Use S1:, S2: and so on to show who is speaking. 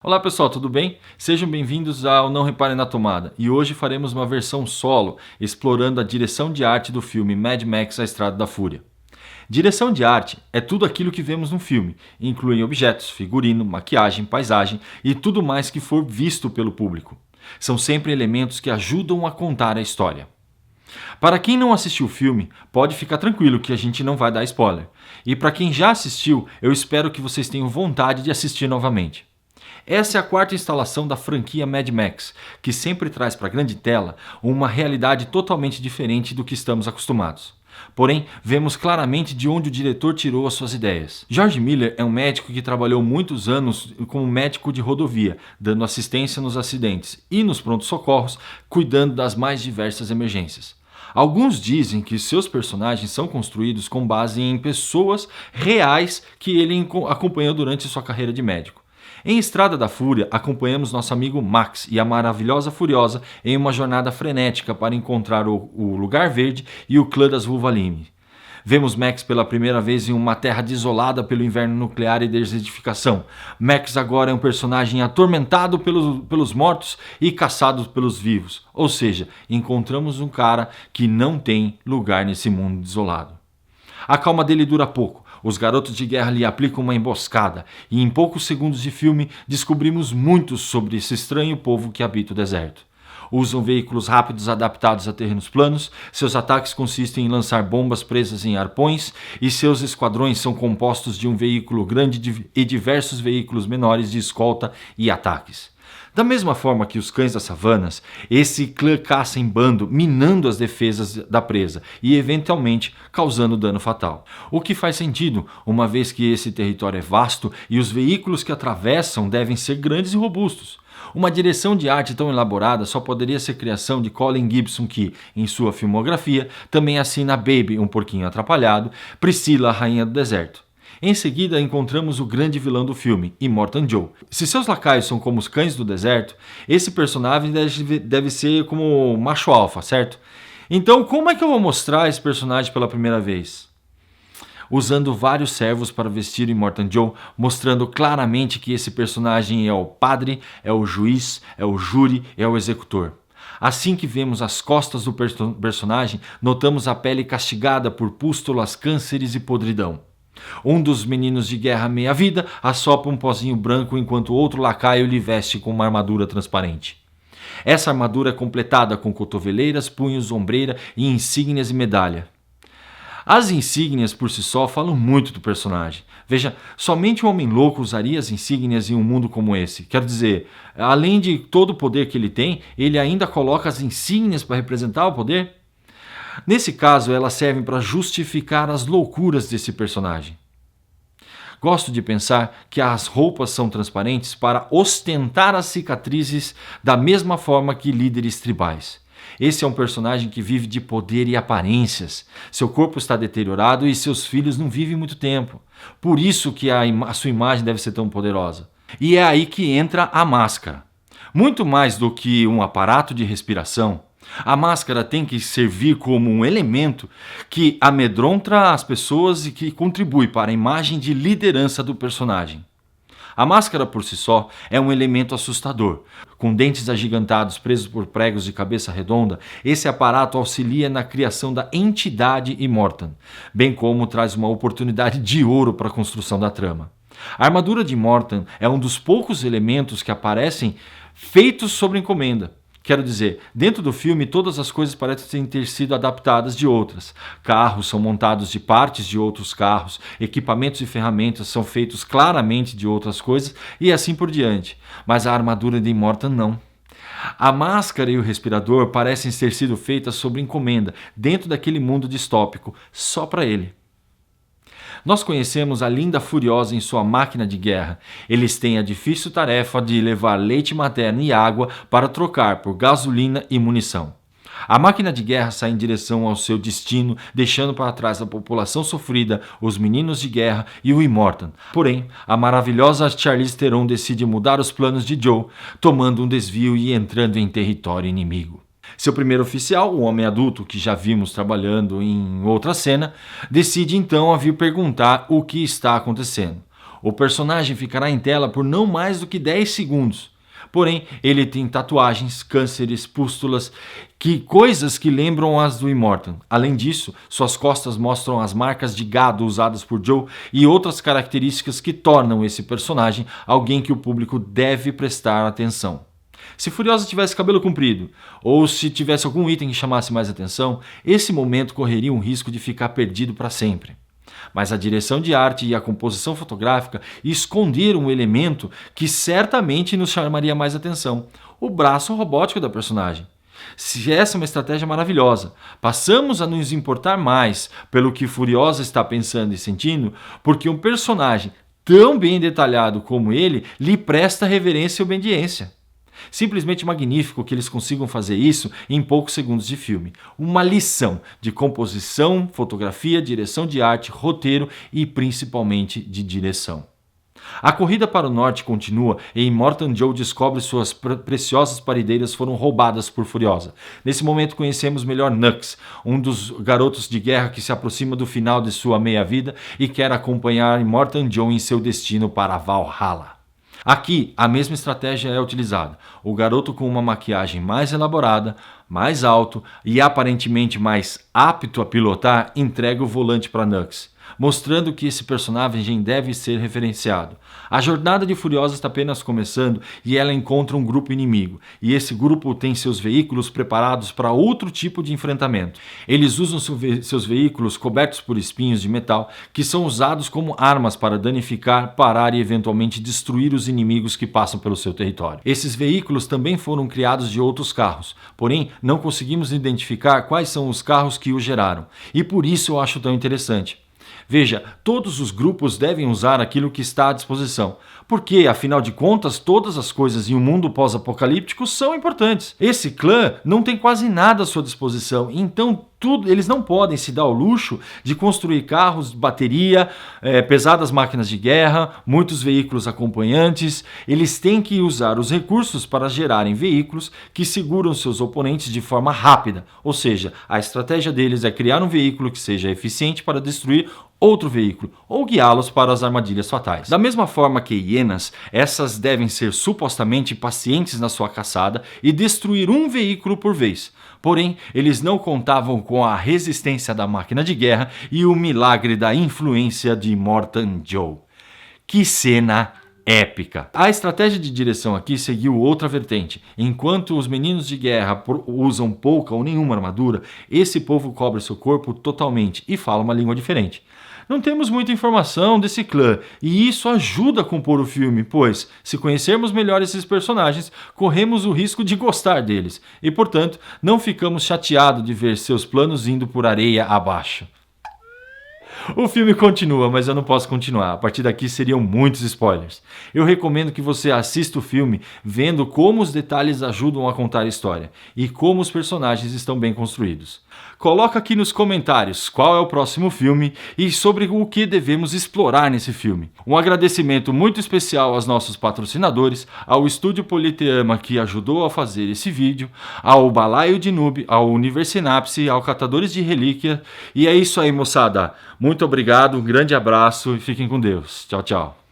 S1: Olá pessoal, tudo bem? Sejam bem-vindos ao Não Repare na Tomada e hoje faremos uma versão solo explorando a direção de arte do filme Mad Max: A Estrada da Fúria. Direção de arte é tudo aquilo que vemos no filme, incluem objetos, figurino, maquiagem, paisagem e tudo mais que for visto pelo público. São sempre elementos que ajudam a contar a história. Para quem não assistiu o filme, pode ficar tranquilo que a gente não vai dar spoiler. E para quem já assistiu, eu espero que vocês tenham vontade de assistir novamente. Essa é a quarta instalação da franquia Mad Max, que sempre traz para a grande tela uma realidade totalmente diferente do que estamos acostumados. Porém, vemos claramente de onde o diretor tirou as suas ideias. George Miller é um médico que trabalhou muitos anos como médico de rodovia, dando assistência nos acidentes e nos prontos-socorros, cuidando das mais diversas emergências. Alguns dizem que seus personagens são construídos com base em pessoas reais que ele acompanhou durante sua carreira de médico. Em Estrada da Fúria, acompanhamos nosso amigo Max e a maravilhosa Furiosa em uma jornada frenética para encontrar o Lugar Verde e o clã das Vulvalime. Vemos Max pela primeira vez em uma terra desolada pelo inverno nuclear e desertificação. Max agora é um personagem atormentado pelos mortos e caçado pelos vivos. Ou seja, encontramos um cara que não tem lugar nesse mundo desolado. A calma dele dura pouco. Os garotos de guerra lhe aplicam uma emboscada e em poucos segundos de filme descobrimos muito sobre esse estranho povo que habita o deserto. Usam veículos rápidos adaptados a terrenos planos, seus ataques consistem em lançar bombas presas em arpões e seus esquadrões são compostos de um veículo grande e diversos veículos menores de escolta e ataques. Da mesma forma que os cães das savanas, esse clã caça em bando, minando as defesas da presa e, eventualmente, causando dano fatal. O que faz sentido, uma vez que esse território é vasto e os veículos que atravessam devem ser grandes e robustos. Uma direção de arte tão elaborada só poderia ser criação de Colin Gibson que, em sua filmografia, também assina Baby, um porquinho atrapalhado, Priscila, a rainha do deserto. Em seguida, encontramos o grande vilão do filme, Immortan Joe. Se seus lacaios são como os cães do deserto, esse personagem deve ser como macho alfa, certo? Então, como é que eu vou mostrar esse personagem pela primeira vez? Usando vários servos para vestir Immortan Joe, mostrando claramente que esse personagem é o padre, é o juiz, é o júri, é o executor. Assim que vemos as costas do personagem, notamos a pele castigada por pústulas, cânceres e podridão. Um dos meninos de guerra meia-vida assopra um pozinho branco enquanto outro lacaio lhe veste com uma armadura transparente. Essa armadura é completada com cotoveleiras, punhos, ombreira e insígnias e medalha. As insígnias por si só falam muito do personagem. Veja, somente um homem louco usaria as insígnias em um mundo como esse. Quero dizer, além de todo o poder que ele tem, ele ainda coloca as insígnias para representar o poder? Nesse caso, elas servem para justificar as loucuras desse personagem. Gosto de pensar que as roupas são transparentes para ostentar as cicatrizes da mesma forma que líderes tribais. Esse é um personagem que vive de poder e aparências. Seu corpo está deteriorado e seus filhos não vivem muito tempo. Por isso que a sua imagem deve ser tão poderosa. E é aí que entra a máscara. Muito mais do que um aparato de respiração, a máscara tem que servir como um elemento que amedronta as pessoas e que contribui para a imagem de liderança do personagem. A máscara por si só é um elemento assustador. Com dentes agigantados presos por pregos de cabeça redonda, esse aparato auxilia na criação da entidade Immortan, bem como traz uma oportunidade de ouro para a construção da trama. A armadura de Immortan é um dos poucos elementos que aparecem feitos sob encomenda. Quero dizer, dentro do filme todas as coisas parecem ter sido adaptadas de outras. Carros são montados de partes de outros carros, equipamentos e ferramentas são feitos claramente de outras coisas e assim por diante. Mas a armadura de Immortan não. A máscara e o respirador parecem ter sido feitas sob encomenda, dentro daquele mundo distópico, só para ele. Nós conhecemos a linda Furiosa em sua máquina de guerra. Eles têm a difícil tarefa de levar leite materno e água para trocar por gasolina e munição. A máquina de guerra sai em direção ao seu destino, deixando para trás a população sofrida, os meninos de guerra e o Immortan. Porém, a maravilhosa Charlize Theron decide mudar os planos de Joe, tomando um desvio e entrando em território inimigo. Seu primeiro oficial, um homem adulto que já vimos trabalhando em outra cena, decide então a vir perguntar o que está acontecendo. O personagem ficará em tela por não mais do que 10 segundos. Porém, ele tem tatuagens, cânceres, pústulas, coisas que lembram as do Immortan. Além disso, suas costas mostram as marcas de gado usadas por Joe e outras características que tornam esse personagem alguém que o público deve prestar atenção. Se Furiosa tivesse cabelo comprido, ou se tivesse algum item que chamasse mais atenção, esse momento correria um risco de ficar perdido para sempre. Mas a direção de arte e a composição fotográfica esconderam um elemento que certamente nos chamaria mais atenção: o braço robótico da personagem. Se essa é uma estratégia maravilhosa, passamos a nos importar mais pelo que Furiosa está pensando e sentindo, porque um personagem tão bem detalhado como ele lhe presta reverência e obediência. Simplesmente magnífico que eles consigam fazer isso em poucos segundos de filme. Uma lição de composição, fotografia, direção de arte, roteiro e principalmente de direção. A corrida para o norte continua e Immortan Joe descobre suas preciosas paredeiras foram roubadas por Furiosa. Nesse momento conhecemos melhor Nux, um dos garotos de guerra que se aproxima do final de sua meia-vida e quer acompanhar Immortan Joe em seu destino para Valhalla. Aqui, a mesma estratégia é utilizada. O garoto com uma maquiagem mais elaborada, mais alto e aparentemente mais apto a pilotar entrega o volante para Nux, mostrando que esse personagem deve ser referenciado. A jornada de Furiosa está apenas começando e ela encontra um grupo inimigo, e esse grupo tem seus veículos preparados para outro tipo de enfrentamento. Eles usam seus veículos cobertos por espinhos de metal que são usados como armas para danificar, parar e eventualmente destruir os inimigos que passam pelo seu território. Esses veículos também foram criados de outros carros, porém não conseguimos identificar quais são os carros que o geraram, e por isso eu acho tão interessante. Veja, todos os grupos devem usar aquilo que está à disposição, porque, afinal de contas, todas as coisas em um mundo pós-apocalíptico são importantes. Esse clã não tem quase nada à sua disposição, então eles não podem se dar ao luxo de construir carros, bateria, pesadas máquinas de guerra, muitos veículos acompanhantes. Eles têm que usar os recursos para gerarem veículos que seguram seus oponentes de forma rápida, ou seja, a estratégia deles é criar um veículo que seja eficiente para destruir outro veículo ou guiá-los para as armadilhas fatais. Da mesma forma que hienas, essas devem ser supostamente pacientes na sua caçada e destruir um veículo por vez. Porém, eles não contavam com a resistência da máquina de guerra e o milagre da influência de Immortan Joe. Que cena épica! A estratégia de direção aqui seguiu outra vertente. Enquanto os meninos de guerra usam pouca ou nenhuma armadura, esse povo cobre seu corpo totalmente e fala uma língua diferente. Não temos muita informação desse clã, e isso ajuda a compor o filme, pois, se conhecermos melhor esses personagens, corremos o risco de gostar deles, e, portanto, não ficamos chateados de ver seus planos indo por areia abaixo. O filme continua, mas eu não posso continuar. A partir daqui seriam muitos spoilers. Eu recomendo que você assista o filme vendo como os detalhes ajudam a contar a história e como os personagens estão bem construídos. Coloca aqui nos comentários qual é o próximo filme e sobre o que devemos explorar nesse filme. Um agradecimento muito especial aos nossos patrocinadores, ao Estúdio Politeama que ajudou a fazer esse vídeo, ao Balaio de Noob, ao Universinapse, ao Catadores de Relíquia. E é isso aí, moçada. Muito obrigado, um grande abraço e fiquem com Deus. Tchau, tchau.